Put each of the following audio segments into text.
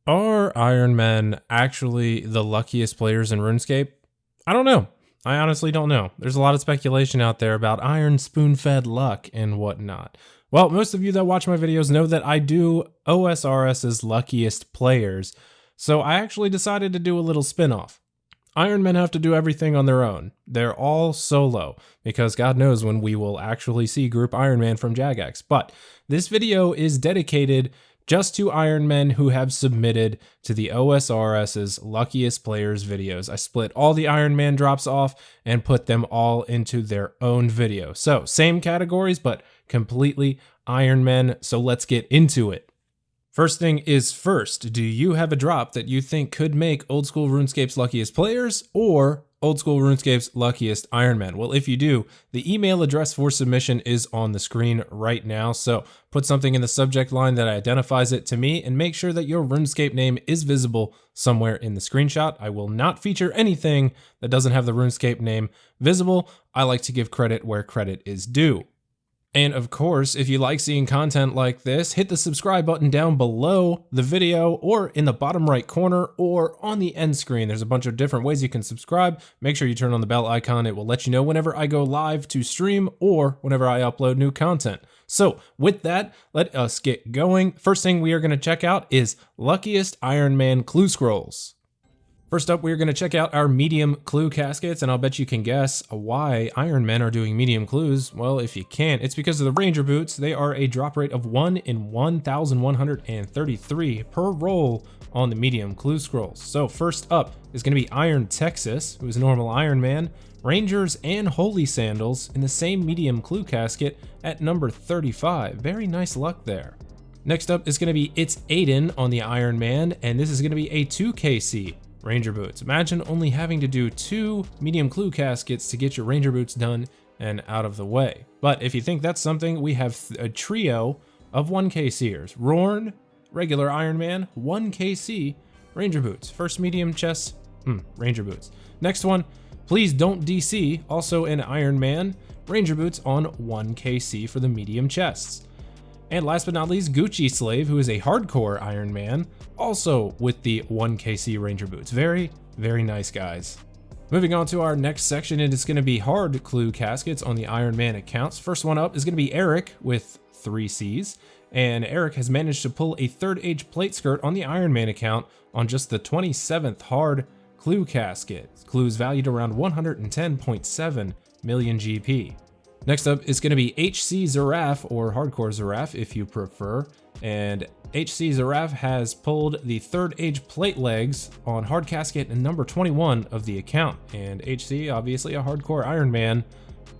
Are Ironmen actually the luckiest players in RuneScape? I don't know. I honestly don't know. There's a lot of speculation out there about iron spoon-fed luck and whatnot. Well, most of you that watch my videos know that I do OSRS's luckiest players, so I actually decided to do a little spin-off. Ironmen have to do everything on their own. They're all solo, because God knows when we will actually see Group Ironman from Jagex. But this video is dedicated just to Ironmen who have submitted to the OSRS's Luckiest Players videos. I split all the Ironman drops off and put them all into their own video. So same categories, but completely Ironmen. So let's get into it. First thing is first, do you have a drop that you think could make Old School RuneScape's Luckiest Players or Old School RuneScape's Luckiest Ironman? Well, if you do, the email address for submission is on the screen right now, so put something in the subject line that identifies it to me and make sure that your RuneScape name is visible somewhere in the screenshot. I will not feature anything that doesn't have the RuneScape name visible. I like to give credit where credit is due. And of course, if you like seeing content like this, hit the subscribe button down below the video or in the bottom right corner or on the end screen. There's a bunch of different ways you can subscribe. Make sure you turn on the bell icon. It will let you know whenever I go live to stream or whenever I upload new content. So with that, let us get going. First thing we are going to check out is Luckiest Ironman Clue Scrolls. First up, we're going to check out our medium clue caskets, and I'll bet you can guess why Ironmen are doing medium clues. Well, if you can't, it's because of the Ranger boots. They are a drop rate of 1 in 1,133 per roll on the medium clue scrolls. So first up is going to be Iron Texas, who is a normal Ironman, Rangers and Holy Sandals in the same medium clue casket at number 35. Very nice luck there. Next up is going to be It's Aiden on the Ironman, and this is going to be a 2KC. Ranger boots. Imagine only having to do 2 medium clue caskets to get your Ranger boots done and out of the way. But if you think that's something, we have a trio of 1KCers. Rorn, regular Ironman, 1KC, Ranger boots. First medium chest, Ranger boots. Next one, Please Don't DC, also an Ironman, Ranger boots on 1KC for the medium chests. And last but not least, Gucci Slave, who is a hardcore Ironman, also with the 1KC Ranger boots. Very, very nice guys. Moving on to our next section, it is going to be hard clue caskets on the Ironman accounts. First one up is going to be Eric with 3 Cs. And Eric has managed to pull a 3rd age plate skirt on the Ironman account on just the 27th hard clue casket. Clues valued around 110.7 million GP. Next up is going to be HC Zaraf, or Hardcore Zaraf if you prefer, and HC Zaraf has pulled the 3rd age plate legs on hard casket and number 21 of the account, and HC, obviously a hardcore Ironman,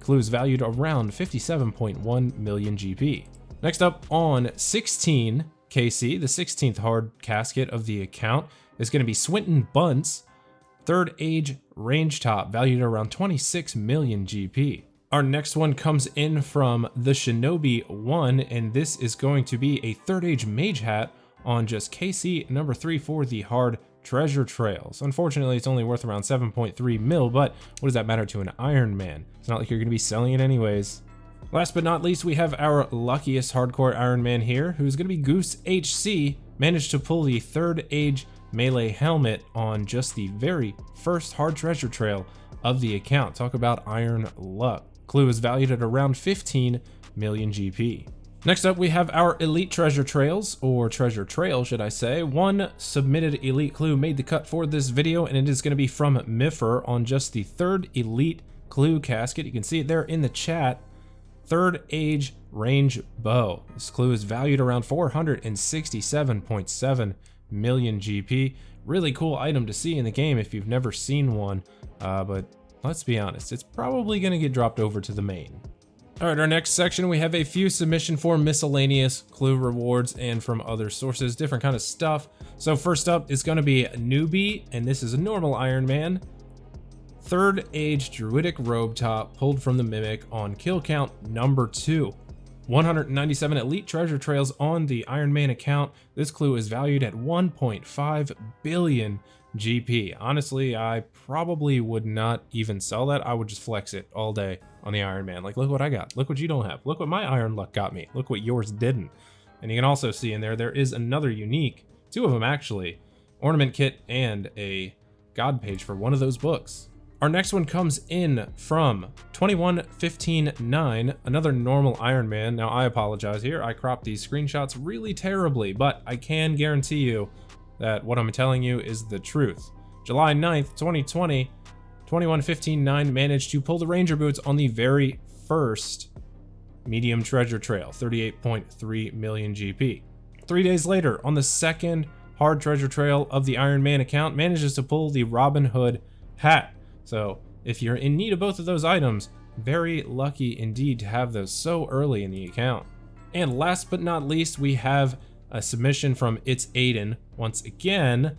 clues valued around 57.1 million GP. Next up on 16KC, the 16th hard casket of the account, is going to be Swinton Bunce, 3rd age range top, valued around 26 million GP. Our next one comes in from the Shinobi 1, and this is going to be a 3rd age mage hat on just KC number 3 for the hard treasure trails. Unfortunately, it's only worth around 7.3 mil, but what does that matter to an Ironman? It's not like you're going to be selling it anyways. Last but not least, we have our luckiest hardcore Ironman here, who's going to be Goose HC, managed to pull the 3rd age melee helmet on just the very first hard treasure trail of the account. Talk about iron luck. Clue is valued at around 15 million GP. Next up, we have our elite treasure trails, or treasure trail, should I say. One submitted elite clue made the cut for this video, and it is going to be from Miffer on just the 3rd elite clue casket. You can see it there in the chat. 3rd age range bow. This clue is valued around 467.7 million GP. Really cool item to see in the game if you've never seen one, but let's be honest, it's probably going to get dropped over to the main. All right, our next section, we have a few submission for miscellaneous clue rewards and from other sources, different kind of stuff. So first up is going to be Newbie, and this is a normal Ironman. 3rd age druidic robe top pulled from the Mimic on kill count number 2. 197 elite treasure trails on the Ironman account. This clue is valued at 1.5 billion GP. Honestly, I probably would not even sell that. I would just flex it all day on the Ironman. Like, look what I got. Look what you don't have. Look what my iron luck got me. Look what yours didn't. And you can also see in there is another unique 2 of them actually, ornament kit and a god page for one of those books. Our next one comes in from 21159, another normal Iron Man. Now I apologize here, I cropped these screenshots really terribly, but I can guarantee you that what I'm telling you is the truth. July 9th, 2020, 21159 managed to pull the Ranger boots on the very first medium treasure trail, 38.3 million GP. 3 days later, on the second hard treasure trail of the Iron Man account, manages to pull the Robin Hood hat. So if you're in need of both of those items, very lucky indeed to have those so early in the account. And last but not least, we have a submission from It's Aiden. Once again,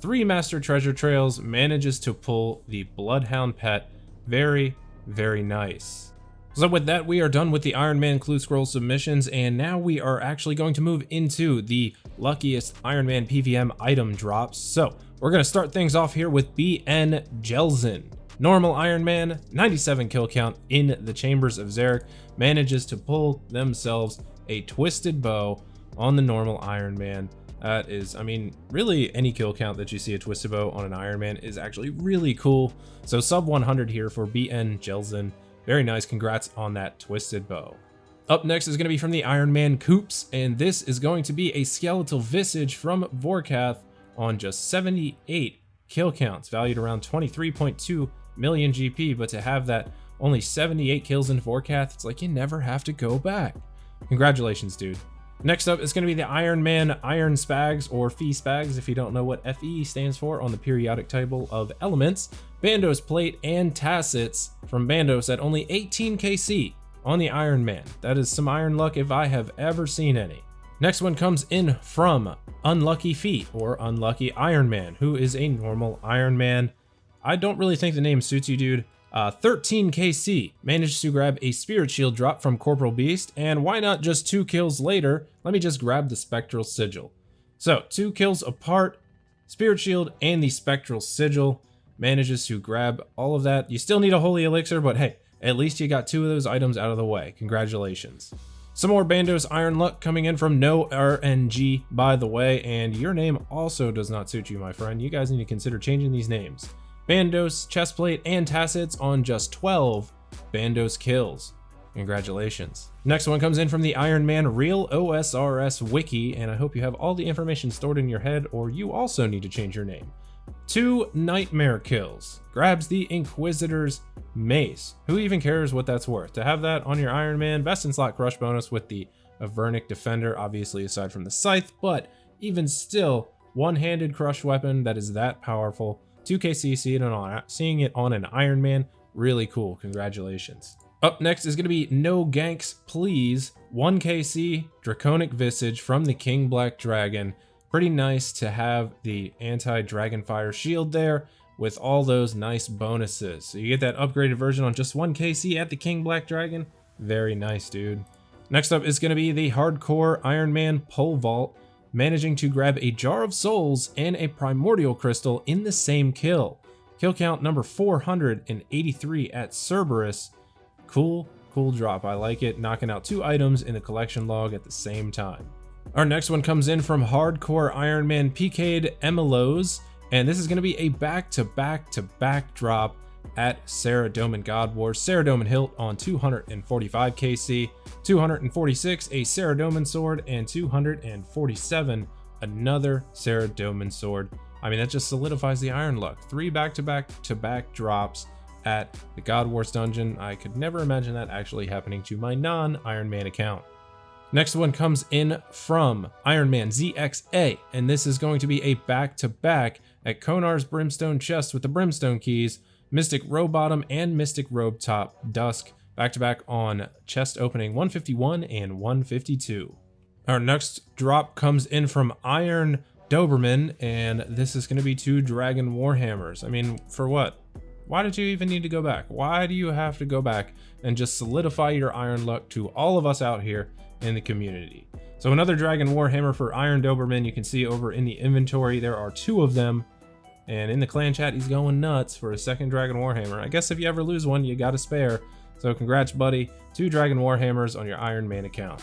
3 master treasure trails, manages to pull the Bloodhound pet. Very, very nice. So with that, we are done with the Iron Man Clue Scroll submissions, and now we are actually going to move into the luckiest Iron Man PVM item drops. So we're going to start things off here with BN Jelzin. Normal Iron Man, 97 kill count in the Chambers of Zarek, manages to pull themselves a twisted bow on the normal Iron Man. That is, I mean, really any kill count that you see a twisted bow on an Iron Man is actually really cool. So sub 100 here for BN Jelzin. Very nice, congrats on that twisted bow. Up next is going to be from the Iron Man Coops, and this is going to be a skeletal visage from Vorkath on just 78 kill counts, valued around 23.2 million GP, but to have that only 78 kills in Vorkath, it's like you never have to go back. Congratulations, dude. Next up is going to be the Iron Man Iron Spags, or Fee Spags if you don't know what FE stands for on the periodic table of elements. Bandos Plate and Tassets from Bandos at only 18 KC on the Iron Man. That is some iron luck if I have ever seen any. Next one comes in from Unlucky Fee, or Unlucky Iron Man, who is a normal Iron Man. I don't really think the name suits you, dude. 13 KC, managed to grab a Spirit Shield drop from Corporal Beast, and why not just 2 kills later, let me just grab the Spectral Sigil. So 2 kills apart, Spirit Shield and the Spectral Sigil, manages to grab all of that. You still need a Holy Elixir, but hey, at least you got 2 of those items out of the way. Congratulations. Some more Bandos Iron Luck coming in from No RNG, by the way, and your name also does not suit you, my friend. You guys need to consider changing these names. Bandos, Chestplate, and Tassets on just 12 Bandos kills. Congratulations. Next one comes in from the Iron Man Real OSRS Wiki, and I hope you have all the information stored in your head, or you also need to change your name. 2 Nightmare kills. Grabs the Inquisitor's Mace. Who even cares what that's worth? To have that on your Iron Man, best in slot crush bonus with the Avernic Defender, obviously aside from the Scythe, but even still, one-handed crush weapon that is that powerful. 2KC, seeing it on an Iron Man, really cool, congratulations. Up next is going to be No Ganks Please, 1KC Draconic Visage from the King Black Dragon. Pretty nice to have the anti-Dragonfire shield there with all those nice bonuses. So you get that upgraded version on just 1KC at the King Black Dragon. Very nice, dude. Next up is going to be the Hardcore Iron Man Pole Vault, managing to grab a Jar of Souls and a Primordial Crystal in the same kill. Kill count number 483 at Cerberus. Cool drop. I like it. Knocking out 2 items in the collection log at the same time. Our next one comes in from Hardcore Iron Man PK'd Emelos, and this is going to be a back-to-back drop at Saradomin God Wars. Saradomin Hilt on 245 KC, 246 a Saradomin Sword, and 247 another Saradomin Sword. I mean, that just solidifies the iron luck. 3 back-to-back drops at the God Wars dungeon. I could never imagine that actually happening to my non-Iron Man account. Next one comes in from Iron Man ZXA, and this is going to be a back-to-back at Konar's Brimstone Chest with the Brimstone Keys, Mystic Robe Bottom and Mystic Robe Top Dusk, back-to-back on chest opening 151 and 152. Our next drop comes in from Iron Doberman, and this is going to be 2 Dragon Warhammers. I mean, for what? Why did you even need to go back? Why do you have to go back and just solidify your iron luck to all of us out here in the community? So another Dragon Warhammer for Iron Doberman. You can see over in the inventory there are 2 of them, and in the clan chat he's going nuts for a second Dragon Warhammer. I guess if you ever lose one, you got a spare. So congrats, buddy. 2 Dragon Warhammers on your Iron Man account.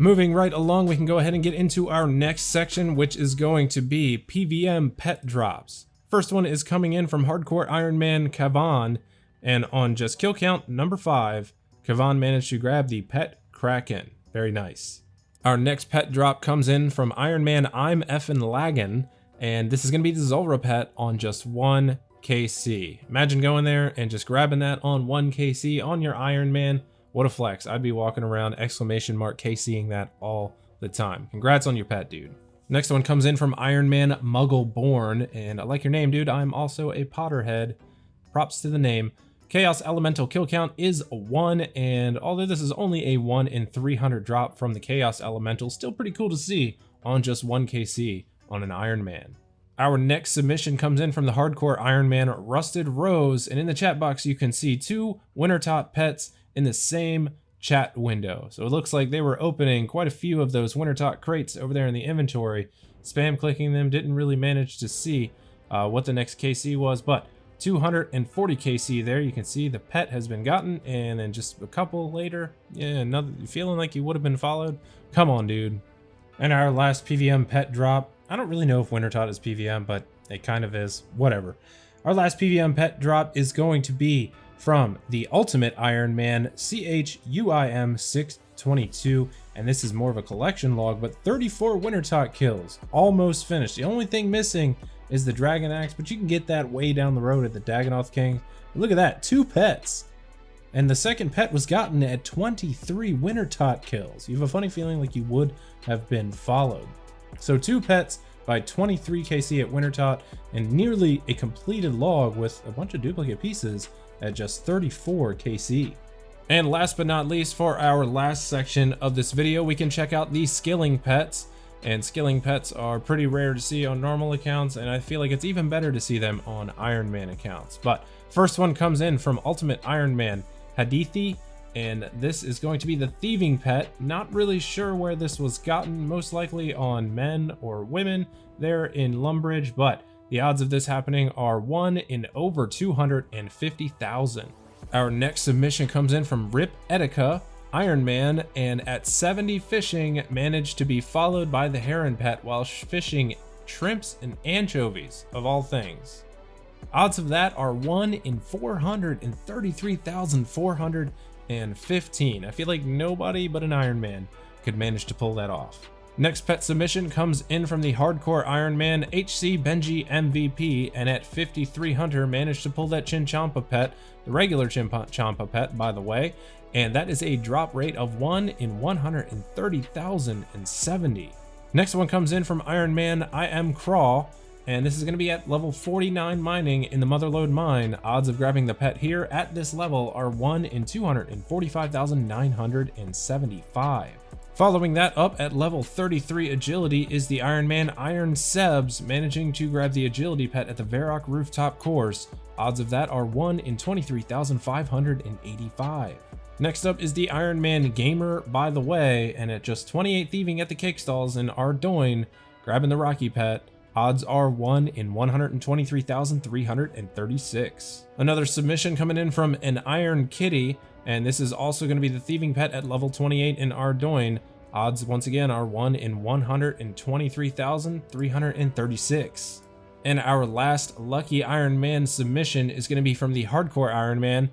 Moving right along, we can go ahead and get into our next section, which is going to be PVM pet drops. First one is coming in from Hardcore Ironman Kavan, and on just kill count number 5, Kavan managed to grab the pet Kraken. Very nice. Our next pet drop comes in from Ironman I'm Effin' Laggin', and this is going to be the Zulrah pet on just 1 KC. Imagine going there and just grabbing that on 1 KC on your Ironman. What a flex. I'd be walking around KCing that all the time. Congrats on your pet, dude. Next one comes in from Ironman Muggleborn, and I like your name, dude. I'm also a Potterhead. Props to the name. Chaos Elemental kill count is 1, and although this is only a 1 in 300 drop from the Chaos Elemental, still pretty cool to see on just 1 KC on an Ironman. Our next submission comes in from the Hardcore Ironman Rusted Rose, and in the chat box you can see 2 Wintertot pets in the same chat window. So it looks like they were opening quite a few of those Wintertot crates over there in the inventory. Spam clicking them, didn't really manage to see what the next KC was, but 240 KC there. You can see the pet has been gotten, and then just a couple later, yeah, another, feeling like you would have been followed. Come on, dude. And our last PVM pet drop, I don't really know if Wintertot is PVM, but it kind of is, whatever. Our last PVM pet drop is going to be from the Ultimate Ironman CHUIM622, and this is more of a collection log, but 34 Wintertot kills, almost finished. The only thing missing is the Dragon Axe, but you can get that way down the road at the Dagonoth King. Look at that, 2 pets. And the second pet was gotten at 23 Wintertot kills. You have a funny feeling like you would have been followed. So 2 pets by 23 KC at Wintertot, and nearly a completed log with a bunch of duplicate pieces at just 34 KC. And last but not least, for our last section of this video, we can check out the skilling pets. And skilling pets are pretty rare to see on normal accounts, and I feel like it's even better to see them on Ironman accounts. But first one comes in from Ultimate Ironman Hadithi, and this is going to be the thieving pet. Not really sure where this was gotten, most likely on men or women there in Lumbridge, but the odds of this happening are 1 in over 250,000. Our next submission comes in from Rip Etika, Ironman, and at 70 fishing managed to be followed by the heron pet while fishing shrimps and anchovies, of all things. Odds of that are 1 in 433,415. I feel like nobody but an Ironman could manage to pull that off. Next pet submission comes in from the Hardcore Ironman HC Benji MVP, and at 53 Hunter managed to pull that Chinchampa pet, the regular Chinchampa pet, by the way, and that is a drop rate of 1 in 130,070. Next one comes in from Ironman I Am Craw, and this is going to be at level 49 mining in the Motherlode mine. Odds of grabbing the pet here at this level are 1 in 245,975. Following that up at level 33 agility is the Ironman Iron Sebs, managing to grab the agility pet at the Varrock rooftop course. Odds of that are 1 in 23,585. Next up is the Ironman Gamer by the way, and at just 28 thieving at the cake stalls in Ardoyne, grabbing the Rocky pet. Odds are 1 in 123,336. Another submission coming in from an Iron Kitty, and this is also going to be the thieving pet at level 28 in Ardoyne. Odds once again are 1 in 123,336. And our last lucky Ironman submission is going to be from the Hardcore Ironman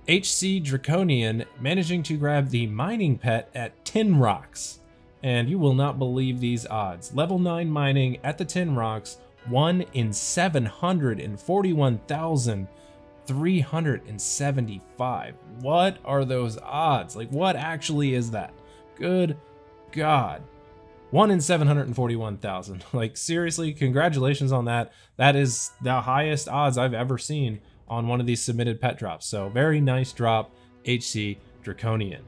HC Draconian, managing to grab the mining pet at Tin Rocks. And you will not believe these odds. Level 9 mining at the Tin Rocks, 1 in 741,375. What are those odds? Like, what actually is that? Good God. 1 in 741,000. Like, seriously, congratulations on that. That is the highest odds I've ever seen on one of these submitted pet drops. So very nice drop, HC Draconian.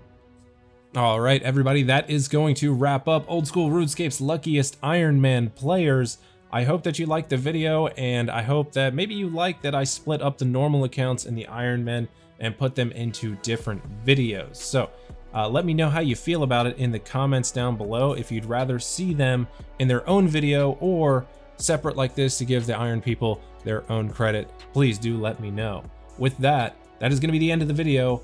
All right, everybody, that is going to wrap up Old School RuneScape's luckiest Ironman players. I hope that you liked the video, and I hope that maybe you like that I split up the normal accounts and the Ironmen and put them into different videos. So let me know how you feel about it in the comments down below. If you'd rather see them in their own video or separate like this to give the Iron people their own credit, please do let me know. With that, that is going to be the end of the video.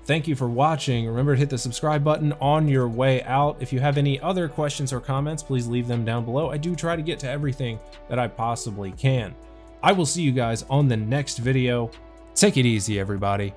Thank you for watching. Remember to hit the subscribe button on your way out. If you have any other questions or comments, please leave them down below. I do try to get to everything that I possibly can. I will see you guys on the next video. Take it easy, everybody.